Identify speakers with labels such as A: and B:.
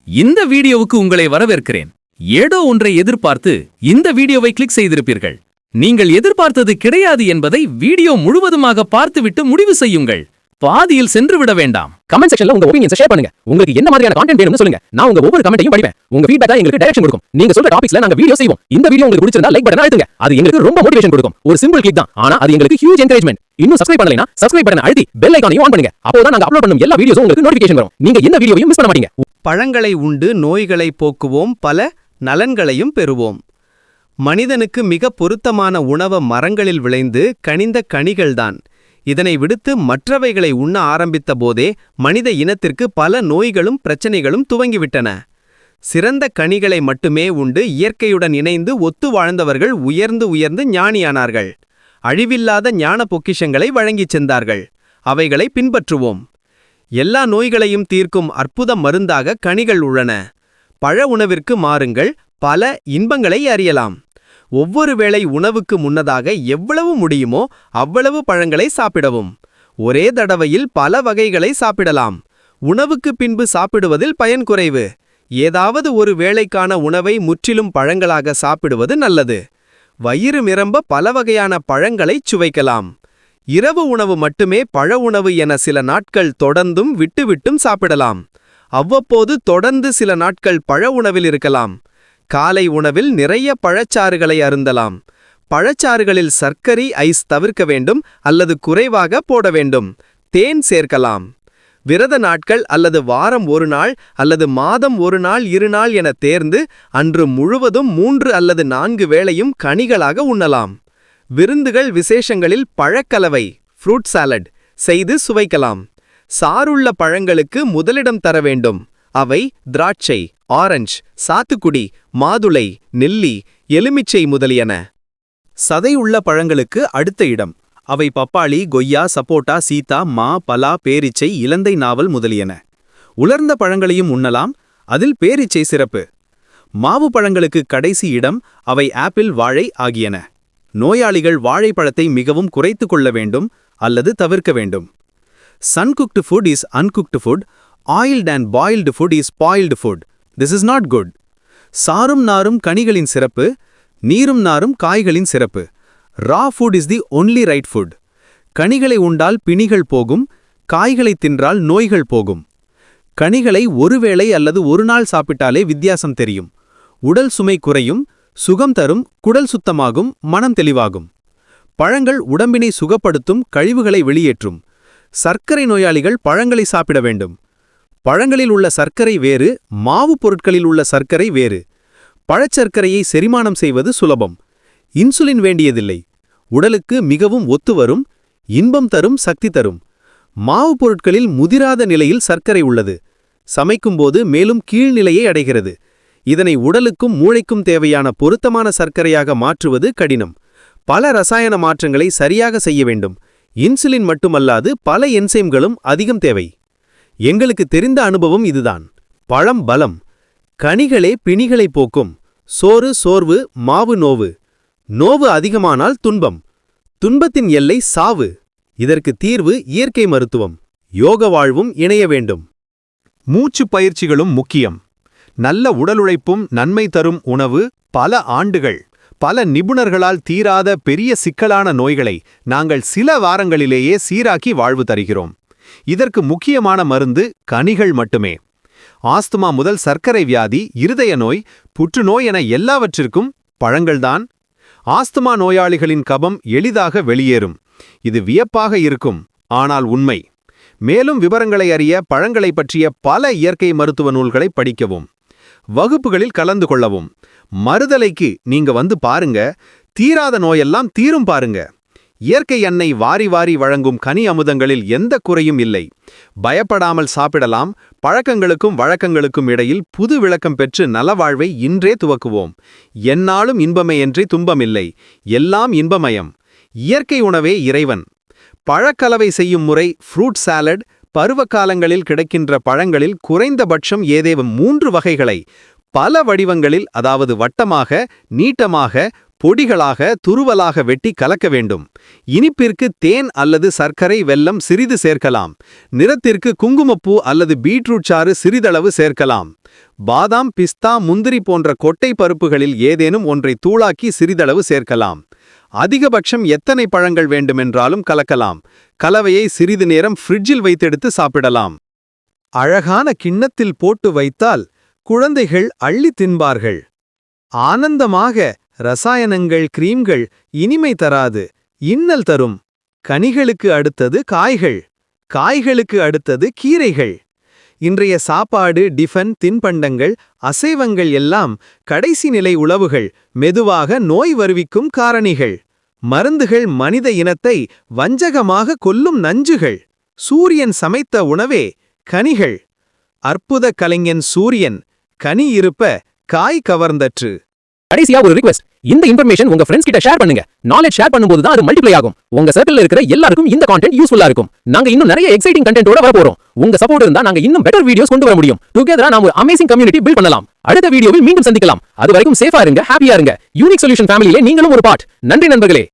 A: இந்த வீடியோவுக்கு உங்களை வரவேற்கிறேன். ஏதோ ஒன்றை எதிர்பார்த்து இந்த வீடியோவை கிளிக் செய்திருப்பீர்கள். நீங்கள் எதிர்பார்த்தது கிடையாது என்பதை வீடியோ முழுவதுமாக பார்த்துவிட்டு முடிவு செய்யுங்கள். பாதியில் சென்று விட வேண்டாம்.
B: கமெண்ட் செக்ஷன்ல உங்க ஒபினியன்ஸ் ஷேர் பண்ணுங்க. உங்களுக்கு என்ன மாதிரியான கண்டென்ட் வேணும்னு சொல்லுங்க. நான் உங்க ஒவ்வொரு கமெண்ட்டையும் படிப்பேன். உங்க ஃபீட்பேக்கா எங்களுக்கு டைரக்ஷன் கொடுக்கும். நீங்க சொல்ற டாபிக்ஸ்ல நாங்க வீடியோ செய்வோம். இந்த வீடியோ உங்களுக்கு பிடிச்சிருந்தா லைக் பட்டனை அழுத்துங்க. அது எங்களுக்கு ரொம்ப மோட்டிவேஷன் கொடுக்கும். ஒரு சிம்பிள் கிளிக் தான், ஆனா அது எங்களுக்கு ஹியூஜ் என்கரேஜ்மென்ட். இன்னும் சப்ஸ்கிரைப் பண்ணலைனா சப்ஸ்கிரைப் பட்டனை அழுத்தி பெல் ஐகானையும் ஆன் பண்ணுங்க. அப்போதான் நாங்க அப்லோட் பண்ணும் எல்லா வீடியோஸும் உங்களுக்கு நோட்டிஃபிகேஷன் வரும். நீங்க என்ன வீடியோவையும் மிஸ் பண்ண மாட்டீங்க.
C: பழங்களை உண்டு நோய்களை போக்குவோம், பல நலன்களையும் பெறுவோம். மனிதனுக்கு மிக பொருத்தமான உணவு மரங்களில் விளைந்து கனிந்த கனிகள்தான். இதனை விடுத்து மற்றவைகளை உண்ண ஆரம்பித்த போதே மனித இனத்திற்கு பல நோய்களும் பிரச்சனைகளும் துவங்கிவிட்டன. சிறந்த கனிகளை மட்டுமே உண்டு இயற்கையுடன் இணைந்து ஒத்து வாழ்ந்தவர்கள் உயர்ந்து ஞானியானார்கள். அழிவில்லாத ஞான பொக்கிஷங்களை வழங்கிச் சென்றார்கள். அவைகளை பின்பற்றுவோம். எல்லா நோய்களையும் தீர்க்கும் அற்புத மருந்தாக கனிகள் உள்ளன. பழ உணவிற்கு மாறுங்கள், பல இன்பங்களை அறியலாம். ஒவ்வொரு வேளை உணவுக்கு முன்னதாக எவ்வளவு முடியுமோ அவ்வளவு பழங்களை சாப்பிடவும். ஒரே தடவையில் பல வகைகளை சாப்பிடலாம். உணவுக்கு பின்பு சாப்பிடுவதில் பயன் குறைவு. ஏதாவது ஒரு வேளைக்கான உணவை முற்றிலும் பழங்களாக சாப்பிடுவது நல்லது. வயிறு நிரம்ப பல வகையான பழங்களைச் சுவைக்கலாம். இரவு உணவு மட்டுமே பழ உணவு என சில நாட்கள் தொடர்ந்தும் விட்டுவிட்டும் சாப்பிடலாம். அவ்வப்போது தொடர்ந்து சில நாட்கள் பழ உணவில் இருக்கலாம். காலை உணவில் நிறைய பழச்சாறுகளை அருந்தலாம். பழச்சாறுகளில் சர்க்கரை ஐஸ் தவிர்க்க வேண்டும் அல்லது குறைவாக போட வேண்டும். தேன் சேர்க்கலாம். விரத நாட்கள் அல்லது வாரம் ஒரு நாள் அல்லது மாதம் ஒரு நாள் 2 நாள் என தேர்ந்து அன்று முழுவதும் 3 அல்லது 4 வேளையும் கனிகளாக உண்ணலாம். விருந்துகள் விசேஷங்களில் பழக்கலவை ஃப்ரூட் சாலட் செய்து சுவைக்கலாம். சாறுள்ள பழங்களுக்கு முதலிடம் தர வேண்டும். அவை திராட்சை, ஆரஞ்சு, சாத்துக்குடி, மாதுளை, நெல்லி, எலுமிச்சை முதலியன. சதையுள்ள பழங்களுக்கு அடுத்த இடம். அவை பப்பாளி, கொய்யா, சப்போட்டா, சீதா, மா, பலா, பேரிச்சை, இலந்தை நாவல் முதலியன. உலர்ந்த பழங்களையும் உண்ணலாம். அதில் பேரிச்சை சிறப்பு. மாவு பழங்களுக்கு கடைசி இடம். அவை ஆப்பிள், வாழை ஆகியன. நோயாளிகள் வாழைப்பழத்தை மிகவும் குறைத்து கொள்ள வேண்டும் அல்லது தவிர்க்க வேண்டும். Sun-cooked food is uncooked food. Oiled and boiled food is spoiled food. This is not good. சாரும் நாரும் கனிகளின் சிறப்பு, நீரும் நாரும் காய்களின் சிறப்பு. Raw food is the only right food. கனிகளை உண்டால் பிணிகள் போகும், காய்களை தின்றால் நோய்கள் போகும். கனிகளை ஒருவேளை அல்லது ஒரு நாள் சாப்பிட்டாலே வித்தியாசம் தெரியும். உடல் சுமை குறையும், சுகம் தரும், குடல் சுத்தமாகும், மனம் தெளிவாகும். பழங்கள் உடம்பினை சுகப்படுத்தும், கழிவுகளை வெளியேற்றும். சர்க்கரை நோயாளிகள் பழங்களை சாப்பிட வேண்டும். பழங்களில் உள்ள சர்க்கரை வேறு, மாவு பொருட்களில் உள்ள சர்க்கரை வேறு. பழச்சர்க்கரையை செரிமானம் செய்வது சுலபம். இன்சுலின் வேண்டியதில்லை. உடலுக்கு மிகவும் ஒத்துவரும், இன்பம் தரும், சக்தி தரும். மாவு பொருட்களில் முதிராத நிலையில் சர்க்கரை உள்ளது. சமைக்கும்போது மேலும் கீழ்நிலையை அடைகிறது. இதனை உடலுக்கும் மூளைக்கும் தேவையான பொருத்தமான சர்க்கரையாக மாற்றுவது கடினம். பல ரசாயன மாற்றங்களை சரியாக செய்ய வேண்டும். இன்சுலின் மட்டுமல்லாது பல என்சைம்களும் அதிகம் தேவை. எங்களுக்கு தெரிந்த அனுபவம் இதுதான். பழம் பலம். கனிகளே பிணிகளை போக்கும். சோறு சோர்வு, மாவு நோவு. நோவு அதிகமானால் துன்பம். துன்பத்தின் எல்லை சாவு. இதற்கு தீர்வு இயற்கை மருத்துவம். யோக வாழ்வும் இணைய வேண்டும்.
D: மூச்சு பயிற்சிகளும் முக்கியம். நல்ல உடலுழைப்பும் நன்மை தரும் உணவு. பல ஆண்டுகள் பல நிபுணர்களால் தீராத பெரிய சிக்கலான நோய்களை நாங்கள் சில வாரங்களிலேயே சீராக்கி வாழ்வு தருகிறோம். இதற்கு முக்கியமான மருந்து கனிகள் மட்டுமே. ஆஸ்துமா முதல் சர்க்கரை வியாதி, இருதய நோய், புற்றுநோய் என எல்லாவற்றிற்கும் பழங்கள்தான். ஆஸ்துமா நோயாளிகளின் கபம் எளிதாக வெளியேறும். இது வியப்பாக இருக்கும், ஆனால் உண்மை. மேலும் விவரங்களை அறிய பழங்களை பற்றிய பல இயற்கை மருத்துவ நூல்களை படிக்கவும். வகுப்புகளில் கலந்து கொள்ளவும். மறுதலைக்கு நீங்க வந்து பாருங்க. தீராத நோயெல்லாம் தீரும் பாருங்க. இயற்கை எண்ணெய் வாரி வாரி வழங்கும் கனி அமுதங்களில் எந்த குறையும் இல்லை. பயப்படாமல் சாப்பிடலாம். பழக்கங்களுக்கும் வழக்கங்களுக்கும் இடையில் புது விளக்கம் பெற்று நலவாழ்வை இன்றே துவக்குவோம். எந்நாளும் இன்பமே என்று துன்பமில்லை. எல்லாம் இன்பமயம். இயற்கை உணவே இறைவன். பழக்கலவை செய்யும் முறை ஃப்ரூட் சாலட். பருவகாலங்களில் கிடைக்கின்ற பழங்களில் குறைந்தபட்சம் ஏதேனும் 3 வகைகளை பல வடிவங்களில், அதாவது வட்டமாக, நீட்டமாக, பொடிகளாக துருவலாக வெட்டி கலக்க வேண்டும். இனிப்பிற்கு தேன் அல்லது சர்க்கரை வெல்லம் சிறிது சேர்க்கலாம். நிறத்திற்கு குங்குமப்பூ அல்லது பீட்ரூட் சாறு சிறிதளவு சேர்க்கலாம். பாதாம், பிஸ்தா, முந்திரி போன்ற கொட்டை பருப்புகளில் ஏதேனும் ஒன்றை தூளாக்கி சிறிதளவு சேர்க்கலாம். அதிகபட்சம் எத்தனை பழங்கள் வேண்டுமென்றாலும் கலக்கலாம். கலவையை சிறிது நேரம் ஃப்ரிட்ஜில் வைத்தெடுத்து சாப்பிடலாம். அழகான கிண்ணத்தில் போட்டு வைத்தால் குழந்தைகள் அள்ளி தின்பார்கள். ஆனந்தமாக. ரசாயனங்கள், கிரீம்கள் இனிமை தராது, இன்னல் தரும். கனிகளுக்கு அடுத்தது காய்கள், காய்களுக்கு அடுத்தது கீரைகள். இன்றைய சாப்பாடு, டிஃபன், தின்பண்டங்கள், அசைவங்கள் எல்லாம் கடைசி நிலை உணவுகள், மெதுவாக நோய் வருவிக்கும் காரணிகள். மருந்துகள் மனித இனத்தை வஞ்சகமாக கொல்லும் நஞ்சுகள். சூரியன் சமைத்த உணவே கனிகள். அற்புத கலைஞன் சூரியன், கனி இருப்ப காய் கவர்ந்தற்று.
B: கடைசியா ஒரு ரிக்வெஸ்ட், இந்த இன்ஃபர்மேஷன் உங்க ஃப்ரெண்ட்ஸ் கிட்ட ஷேர் பண்ணுங்க. நாலேஜ் ஷேர் பண்ணும்போது தான் அது மல்டிப்ளை ஆகும். உங்க சர்க்கிள்ல இருக்கிற எல்லாருக்கும் இந்த கான்டென்ட் யூஸ்ஃபுல்லா இருக்கும். நாங்க இன்னும் நிறைய எக்ஸைட்டிங் கண்டென்ட்டோட வர போறோம். உங்க சப்போர்ட் இருந்தா நாங்க இன்னும் பெட்டர் வீடியோஸ் கொண்டு வர முடியும். டுகெதரா நாம ஒரு அமேசிங் கம்யூனிட்டி பில்ட் பண்ணலாம். அடுத்த வீடியோவில் மீண்டும் சந்திக்கலாம். அது வரைக்கும் சேஃபா இருங்க, ஹாப்பியா இருங்க. யூனிக் சொல்யூஷன் ஃபேமிலியிலே நீங்களும் ஒரு பார்ட். நன்றி நண்பர்களே.